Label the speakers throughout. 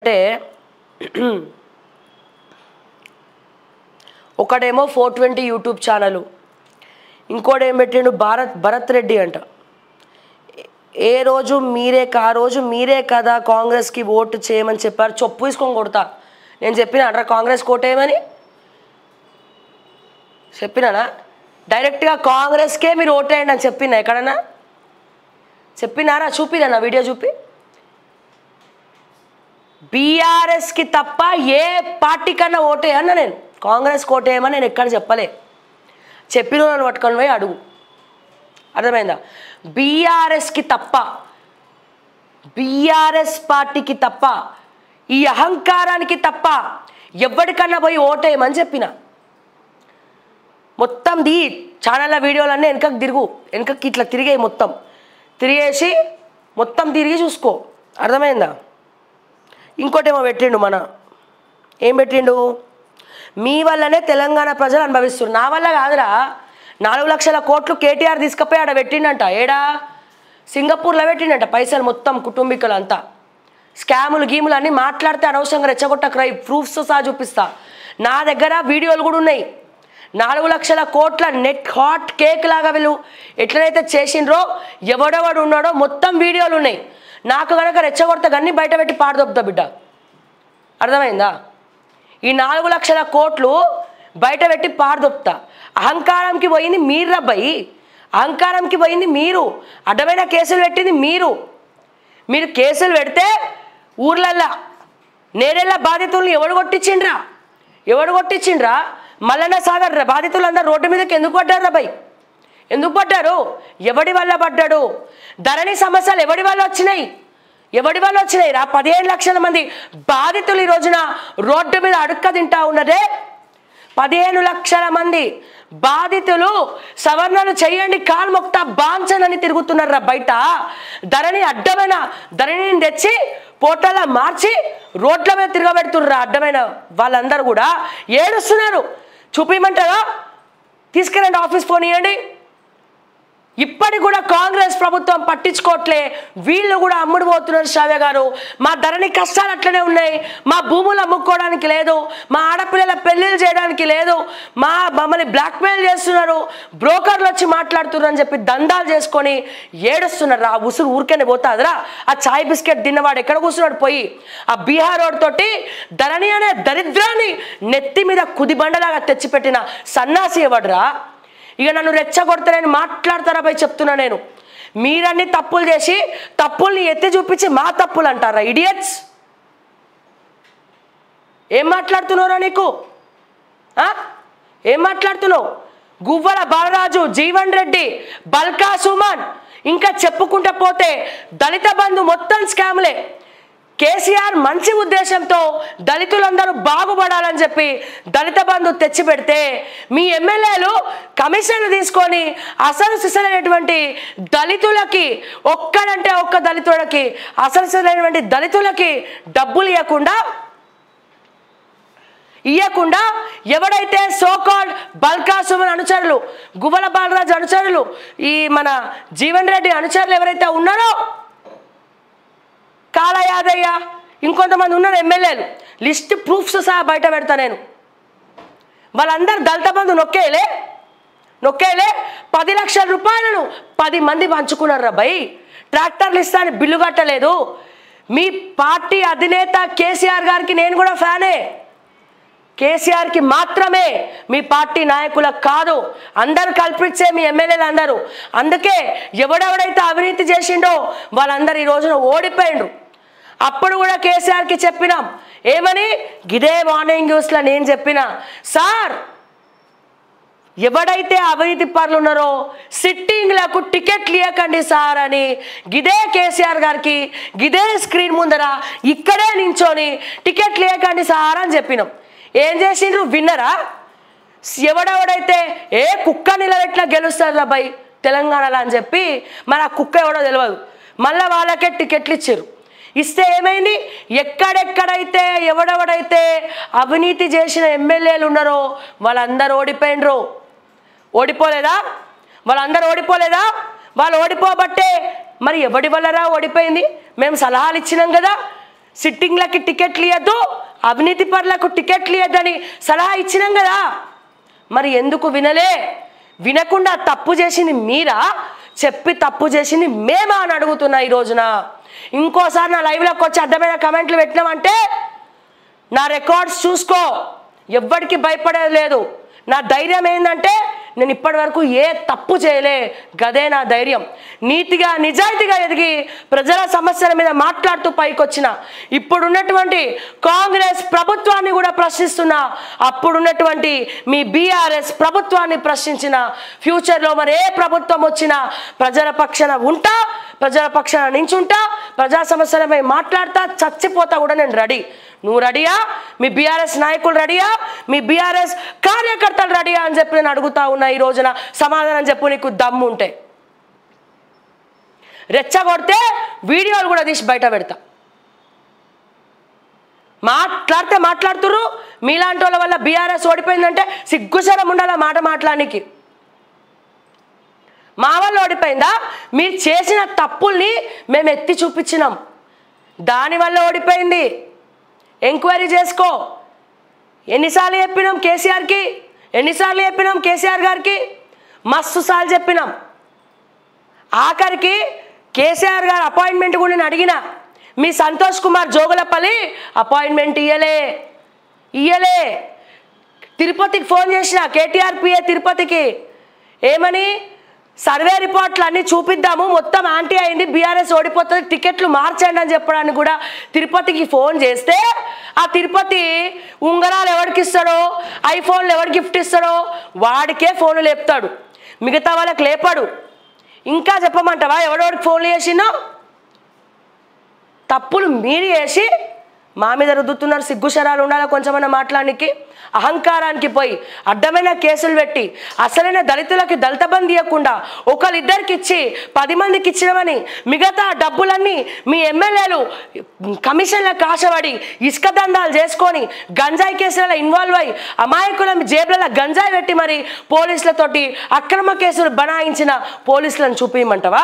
Speaker 1: అంటే ఒకడేమో 420 YouTube channel, ఇంకోటి ఏం పెట్టిండు భరత్ రెడ్డి అంట. ఏ రోజు మీరే కదా కాంగ్రెస్కి ఓటు చేయమని చెప్పారు, చొప్పు తీసుకొని కొడతా. నేను చెప్పినా అంటారా కాంగ్రెస్ కోటేయమని చెప్పినానా? డైరెక్ట్గా కాంగ్రెస్కే మీరు ఓటేయండి అని చెప్పినా ఎక్కడన్నా చెప్పినారా? చూపినా వీడియో చూపి. బీఆర్ఎస్కి తప్ప ఏ పార్టీ కన్నా ఓటేయన్నా నేను కాంగ్రెస్ కోటేయమని నేను ఎక్కడ చెప్పలే. చెప్పిన నన్ను పట్టుకొని పోయి అడుగు, అర్థమైందా? బీఆర్ఎస్కి తప్ప, బీఆర్ఎస్ పార్టీకి తప్ప, ఈ అహంకారానికి తప్ప ఎవరికన్నా పోయి ఓటేయమని చెప్పిన. మొత్తం ఛానళ్ళ వీడియోలన్నీ వెనకకి ఇట్లా తిరిగాయి, మొత్తం తిరిగేసి మొత్తం తిరిగి చూసుకో, అర్థమైందా? ఇంకోటేమో పెట్టిండు, ఏం పెట్టిండు? మీ వల్లనే తెలంగాణ ప్రజలు అనుభవిస్తున్నారు. నా వల్ల కాదురా, 4 లక్షల కోట్లు కేటీఆర్ తీసుకుపోయి ఆడ పెట్టిండంట. ఏడా? సింగపూర్లో పెట్టిండంట పైసలు మొత్తం కుటుంబీకులు అంతా. స్కాములు గీములు అన్నీ మాట్లాడితే అనవసరంగా రెచ్చగొట్టక ప్రూఫ్స్ సహా చూపిస్తా. నా దగ్గర వీడియోలు కూడా ఉన్నాయి. 4 లక్షల కోట్ల నెట్ హాట్ కేక్ లాగా వీళ్ళు ఎట్లనైతే చేసిండ్రో, ఎవడెవడు ఉన్నాడో మొత్తం వీడియోలు ఉన్నాయి. నాకు కనుక రెచ్చగొడతా గన్ని బయట పెట్టి పాడదొబ్బుతా బిడ్డ, అర్థమైందా? ఈ 4 లక్షల కోట్లు బయట పెట్టి పాడదొబ్బుతా. అహంకారంకి పోయింది మీరు రబ్బాయి, అహంకారంకి పోయింది మీరు. అడ్డమైన కేసులు పెట్టింది మీరు కేసులు పెడితే ఊర్లల్లా నేరెళ్ళ బాధితులను ఎవడు కొట్టించిండ్రా? మల్లన్న సాగర్ బాధితులందరూ రోడ్డు మీదకి ఎందుకు పడ్డారు రబ్బాయి? ఎందుకు పడ్డారు? ఎవడి వల్ల పడ్డాడు? ధరణి సమస్యలు ఎవడి వల్ల వచ్చినాయి రా? 15 లక్షల మంది బాధితులు ఈ రోజున రోడ్డు మీద అడుక్క తింటా ఉన్నదే. 15 లక్షల మంది బాధితులు సవరణలు చేయండి కాలు మొక్తా బాంచనని తిరుగుతున్నారా బయట. అడ్డమైన ధరణిని తెచ్చి పోటలా మార్చి రోడ్ల మీద తిరగబెడుతుర్రా. అడ్డమైన వాళ్ళందరూ కూడా ఏడుస్తున్నారు. చూపించమంటారా? తీసుకురండి, ఆఫీస్ ఫోన్ ఇవ్వండి. ఇప్పటికి కూడా కాంగ్రెస్ ప్రభుత్వం పట్టించుకోవట్లే. వీళ్ళు కూడా అమ్ముడు పోతున్నారు. శ్రావ్య గారు, మా ధరణి కష్టాలు అట్లనే ఉన్నాయి, మా భూములు అమ్ముకోవడానికి లేదు, మా ఆడపిల్లల పెళ్లిళ్ళు చేయడానికి లేదు, మమ్మల్ని బ్లాక్మెయిల్ చేస్తున్నారు, బ్రోకర్లు వచ్చి మాట్లాడుతున్నారు అని చెప్పి దందాలు చేసుకొని ఏడుస్తున్నారు. ఆ ఉసురు ఊరికేనే పోతాదిరా. ఆ చాయ్ బిస్కెట్ తిన్నవాడు ఎక్కడ కూర్చున్నాడు పోయి ఆ బీహార్ రోడ్ తోటి ధరణి అనే దరిద్రాన్ని నెత్తి మీద కుదిబండలాగా తెచ్చిపెట్టిన సన్నాసి ఎవడురా? ఇక నన్ను రెచ్చగొడతానని మాట్లాడతారా పోయి చెప్తున్నా నేను. మీరన్నీ తప్పులు చేసి తప్పుల్ని ఎత్తి చూపించి మా తప్పులు అంటారా? ఇడియట్స్, ఏం మాట్లాడుతున్నారా నీకు? ఏం మాట్లాడుతున్నావు? గువ్వల బాలరాజు, జీవన్ రెడ్డి, బల్కా సుమన్, ఇంకా చెప్పుకుంటూ పోతే దళిత బంధు మొత్తం స్కాములే. కేసీఆర్ మంచి ఉద్దేశంతో దళితులందరూ బాగుపడాలని చెప్పి దళిత బంధు తెచ్చిపెడితే మీ ఎమ్మెల్యేలు కమిషన్లు తీసుకొని అసలు సిసలైనటువంటి దళితులకి, ఒక్కడంటే ఒక్క దళితులకి, అసలు సిసలైనటువంటి దళితులకి డబ్బులు ఇవ్వకుండా ఎవడైతే సోకాల్డ్ బల్కా సుమన్ అనుచరులు, గువ్వల బాలరాజు అనుచరులు, ఈ మన జీవన్ రెడ్డి అనుచరులు ఎవరైతే ఉన్నారో, కాళ యాదయ్య, ఇంకొంతమంది ఉన్నారు ఎమ్మెల్యేలు, లిస్ట్ ప్రూఫ్స్ సహా బయట పెడతా నేను. వాళ్ళందరూ దళిత బంధు నొక్కేలే 10 లక్షల రూపాయలను 10 మంది పంచుకున్నారు రబ్బాయి. ట్రాక్టర్లు ఇస్తాను బిల్లు కట్టలేదు. మీ పార్టీ అధినేత కేసీఆర్ గారికి నేను కూడా ఫ్యానే. కేసీఆర్కి మాత్రమే, మీ పార్టీ నాయకులకు కాదు. అందరు కల్పించే మీ ఎమ్మెల్యేలు అందరూ. అందుకే ఎవడెవడైతే అవినీతి చేసిండో వాళ్ళందరూ ఈ రోజున ఓడిపోయిండ్రు. అప్పుడు కూడా కేసీఆర్కి చెప్పినాం, ఏమని? గిదే మార్నింగ్ న్యూస్లో నేను చెప్పిన, సార్ ఎవడైతే అవినీతి పరులు ఉన్నారో సిట్టింగ్లకు టికెట్లు ఇవ్వకండి సార్ అని గిదే కేసీఆర్ గారికి గిదే స్క్రీన్ ముందర ఇక్కడే నించొని టికెట్లు ఇవ్వకండి సార్ అని చెప్పినాం. ఏం చేసిండ్రు? విన్నరా? ఎవడెవడైతే కుక్క నిలబెట్టినా గెలుస్తారు అబ్బాయి తెలంగాణలో అని చెప్పి మరి ఆ కుక్క ఎవడో తెలియదు, మళ్ళీ వాళ్ళకే టికెట్లు ఇచ్చారు. ఇస్తే ఏమైంది? ఎక్కడెక్కడైతే ఎవడెవడైతే అవినీతి చేసిన ఎమ్మెల్యేలు ఉన్నారో వాళ్ళందరూ ఓడిపోలేదా? వాళ్ళందరూ ఓడిపోలేదా? వాళ్ళు ఓడిపోబట్టే మరి ఎవడి వల్లరా ఓడిపోయింది? మేము సలహాలు ఇచ్చినాం కదా, సిట్టింగ్లకి టికెట్లు ఇవ్వద్దు, అవినీతి పరులకు టికెట్లు ఇవ్వద్దని సలహా ఇచ్చినాం కదా, మరి ఎందుకు వినలే? వినకుండా తప్పు చేసింది మీరా, చెప్పి తప్పు చేసింది మేమా అని అడుగుతున్నా ఈ రోజున. ఇంకోసారి నా లైవ్లోకి వచ్చి అడ్డమైన కమెంట్లు పెట్టినామంటే నా రికార్డ్స్ చూసుకో, ఎవ్వడికి భయపడేది లేదు. నా ధైర్యం ఏంటంటే నేను ఇప్పటి వరకు ఏ తప్పు చేయలే, గదే నా ధైర్యం. నీతిగా నిజాయితీగా ఎదిగి ప్రజల సమస్యల మీద మాట్లాడుతూ పైకొచ్చిన ఇప్పుడున్నటువంటి కాంగ్రెస్ ప్రభుత్వాన్ని కూడా ప్రశ్నిస్తున్నా, అప్పుడున్నటువంటి మీ బీఆర్ఎస్ ప్రభుత్వాన్ని ప్రశ్నించిన, ఫ్యూచర్లో మరి ఏ ప్రభుత్వం వచ్చినా ప్రజల పక్షాన ఉంటా, ప్రజల పక్షాన నించుంటా, ప్రజా సమస్యలపై మాట్లాడతా, చచ్చిపోతా కూడా నేను రెడీ. నువ్వు రెడీయా? మీ బీఆర్ఎస్ నాయకులు రెడీయా? మీ బీఆర్ఎస్ కార్యకర్తలు రెడీయా అని చెప్పి నేను అడుగుతా ఉన్నా ఈ రోజున. సమాధానం చెప్పు నీకు దమ్ము ఉంటే. రెచ్చగొడితే వీడియోలు కూడా తీసి బయట పెడతా. మాట్లాడుతుర్రు, మీలాంటి వాళ్ళ వల్ల బీఆర్ఎస్ ఓడిపోయిందంటే సిగ్గుశరం ఉండాలి మాట మాట్లాడడానికి. మా వల్ల ఓడిపోయిందా? మీరు చేసిన తప్పుల్ని మేము ఎత్తి చూపించినాం, దానివల్ల ఓడిపోయింది. ఎంక్వైరీ చేసుకో. ఎన్నిసార్లు చెప్పినాం కేసీఆర్కి, ఎన్నిసార్లు చెప్పినాం కేసీఆర్ గారికి, మస్తు సార్లు చెప్పినాం. ఆఖరికి కేసీఆర్ గారు అపాయింట్మెంట్ కూడా నేను అడిగిన, మీ సంతోష్ కుమార్ జోగులపల్లి అపాయింట్మెంట్ ఇయ్యలే. తిరుపతికి ఫోన్ చేసిన, కేటీఆర్ పిఏ తిరుపతికి, ఏమని సర్వే రిపోర్ట్లు అన్నీ చూపిద్దాము, మొత్తం యాంటీ అయింది, బీఆర్ఎస్ ఓడిపోతుంది, టికెట్లు మార్చండి అని చెప్పడానికి కూడా తిరుపతికి ఫోన్ చేస్తే ఆ తిరుపతి ఉంగరాలు ఎవరికి ఇస్తాడో, ఐఫోన్లు ఎవరికి గిఫ్ట్ ఇస్తాడో వాడికే ఫోన్లు లేపుతాడు, మిగతా వాళ్ళకి లేపాడు. ఇంకా చెప్పమంటావా ఎవడెవడికి ఫోన్లు చేసినో? తప్పులు మీరు చేసి మా మీద రుద్దుతున్నారు. సిగ్గుశరాలు ఉండాలి కొంచెమన్నా మాట్లాడానికి. అహంకారానికి పోయి అడ్డమైన కేసులు పెట్టి అసలైన దళితులకి దళిత బంధు ఇవ్వకుండా ఒకరిద్దరికి ఇచ్చి 10 మందికి ఇచ్చినవని మిగతా డబ్బులన్నీ మీ ఎమ్మెల్యేలు కమిషన్లకు ఆశపడి ఇసుక దందాలు చేసుకొని గంజాయి కేసులలో ఇన్వాల్వ్ అయ్యి అమాయకుల జేబులలో గంజాయి పెట్టి మరి పోలీసులతోటి అక్రమ కేసులు బనాయించిన పోలీసులను చూపించమంటావా?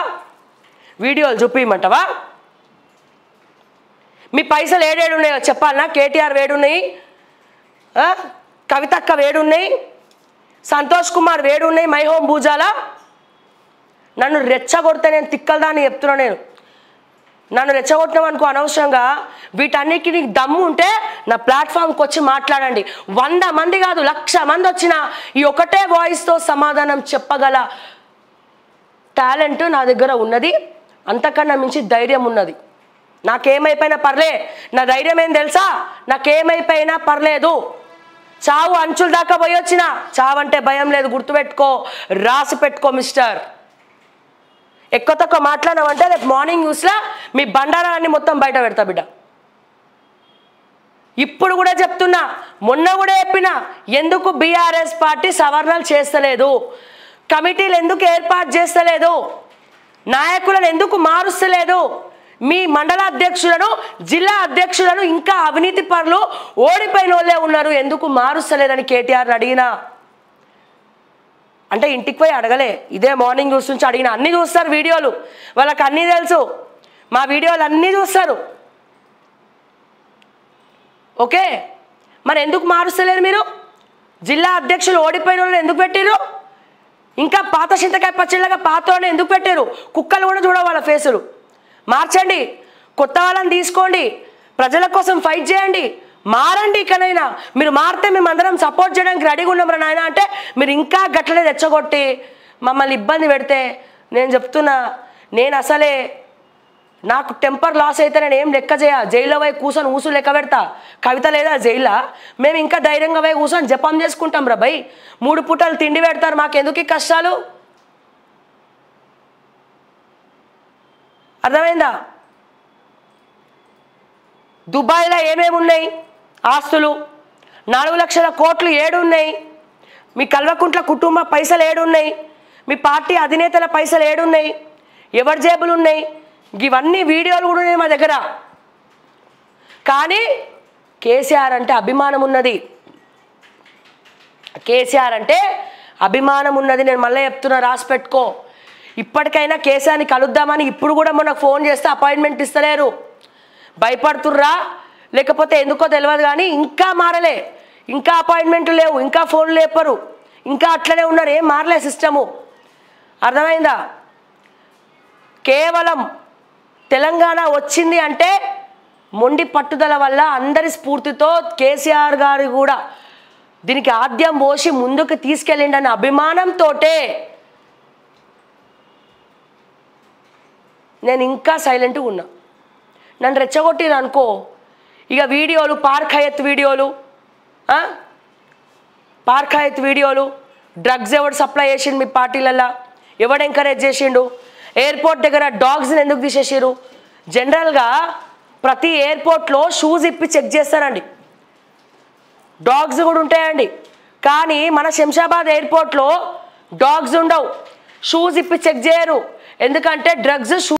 Speaker 1: వీడియోలు చూపించమంటావా? మీ పైసలు ఏడేడున్నాయో చెప్పాలన్నా? కేటీఆర్ వేడున్నాయి, కవితక్క వేడున్నాయి, సంతోష్ కుమార్ వేడున్నాయి, మైహోం భూజాల. నన్ను రెచ్చగొడితే నేను తిక్కలదాన్ని చెప్తున్నా. నేను నన్ను రెచ్చగొట్టినాం అనుకో అనవసరంగా. వీటన్నిటికి నీకు దమ్ము ఉంటే నా ప్లాట్ఫామ్కి వచ్చి మాట్లాడండి. 100 మంది కాదు 1,00,000 మంది వచ్చినా ఈ ఒకటే వాయిస్తో సమాధానం చెప్పగల టాలెంట్ నా దగ్గర ఉన్నది. అంతకన్నా మించి ధైర్యం ఉన్నది. నాకేమైపోయినా పర్లే. నా ధైర్యం ఏం తెలుసా? నాకేమైపోయినా పర్లేదు. చావు అంచుల దాకా పోయి వచ్చిన చావంటే భయం లేదు. గుర్తుపెట్టుకో, రాసి పెట్టుకో మిస్టర్. ఎక్కువ తక్కువ మాట్లాడినామంటే రేపు మార్నింగ్ న్యూస్లో మీ బండారాలన్నీ మొత్తం బయట పెడతా బిడ్డ. ఇప్పుడు కూడా చెప్తున్నా, మొన్న కూడా చెప్పినా, ఎందుకు బీఆర్ఎస్ పార్టీ సవరణలు చేస్తలేదు, కమిటీలు ఎందుకు ఏర్పాటు చేస్తలేదు, నాయకులను ఎందుకు మారుస్తలేదు, మీ మండల అధ్యక్షులను జిల్లా అధ్యక్షులను ఇంకా అవినీతి పరులు ఓడిపోయిన వాళ్ళే ఉన్నారు, ఎందుకు మారుస్తలేదని కేటీఆర్ని అడిగినా. అంటే ఇంటికి పోయి అడగలే, ఇదే మార్నింగ్ న్యూస్ నుంచి అడిగిన. అన్నీ చూస్తారు వీడియోలు, వాళ్ళకి అన్నీ తెలుసు, మా వీడియోలు అన్నీ చూస్తారు. ఓకే, మరి ఎందుకు మారుస్తలేరు మీరు? జిల్లా అధ్యక్షులు ఓడిపోయిన వాళ్ళని ఎందుకు పెట్టారు? ఇంకా పాత చింతకాయ పచ్చళ్ళగా పాత వాళ్ళని ఎందుకు పెట్టారు? కుక్కలు కూడా చూడ వాళ్ళ ఫేసులు. మార్చండి, కొత్త వాళ్ళని తీసుకోండి, ప్రజల కోసం ఫైట్ చేయండి, మారండి. ఇకనైనా మీరు మారితే మేము అందరం సపోర్ట్ చేయడానికి రెడీగా ఉన్నాం రా నాయన అంటే మీరు ఇంకా గట్లనే తెచ్చగొట్టి మమ్మల్ని ఇబ్బంది పెడితే నేను చెప్తున్నా, నేను అసలే నాకు టెంపర్ లాస్ అయితే నేను ఏం లెక్క చేయ, జైల్లో పోయి కూర్చొని ఊసు లెక్క పెడతా. కవిత లేదా జైల్లో, మేము ఇంకా ధైర్యంగా పోయి కూర్చొని జపం చేసుకుంటాం రా భయ్. 3 పూటలు తిండి పెడతారు, మాకెందుకు ఈ కష్టాలు? అర్థమైందా? దుబాయ్లో ఏమేమి ఉన్నాయి ఆస్తులు? 4 లక్షల కోట్లు ఏడున్నాయి? మీ కల్వకుంట్ల కుటుంబ పైసలు ఏడున్నాయి? మీ పార్టీ అధినేతల పైసలు ఏడున్నాయి? ఎవరి జేబులు ఉన్నాయి? ఇవన్నీ వీడియోలు కూడా ఉన్నాయి మా దగ్గర. కానీ కేసీఆర్ అంటే అభిమానం ఉన్నది. కేసీఆర్ అంటే అభిమానం ఉన్నది. నేను మళ్ళీ చెప్తున్నా, రాసి పెట్టుకో. ఇప్పటికైనా కేసీఆర్ని కలుద్దామని ఇప్పుడు కూడా మనకు ఫోన్ చేస్తే అపాయింట్మెంట్ ఇస్తలేరు. భయపడుతుర్రా లేకపోతే ఎందుకో తెలియదు కానీ ఇంకా మారలే, ఇంకా అపాయింట్మెంట్లు లేవు, ఇంకా ఫోన్లు లేపరు, ఇంకా అట్లనే ఉన్నారు, ఏం మారలే సిస్టము. అర్థమైందా? కేవలం తెలంగాణ వచ్చింది అంటే మొండి పట్టుదల వల్ల, అందరి స్ఫూర్తితో కేసీఆర్ గారు కూడా దీనికి ఆద్యం పోసి ముందుకు తీసుకెళ్ళిండన్న అభిమానంతో నేను ఇంకా సైలెంట్గా ఉన్నా. నన్ను రెచ్చగొట్టిరు అనుకో, ఇక వీడియోలు పార్క్ హయత్ వీడియోలు డ్రగ్స్ ఎవడు సప్లై చేసిండు మీ పార్టీలల్లో, ఎవడు ఎంకరేజ్ చేసిండు, ఎయిర్పోర్ట్ దగ్గర డాగ్స్ని ఎందుకు తీసేసారు? జనరల్గా ప్రతి ఎయిర్పోర్ట్లో షూస్ ఇప్పి చెక్ చేస్తారండి, డాగ్స్ కూడా ఉంటాయండి. కానీ మన శంషాబాద్ ఎయిర్పోర్ట్లో డాగ్స్ ఉండవు, షూస్ ఇప్పి చెక్ చేయరు. ఎందుకంటే డ్రగ్స్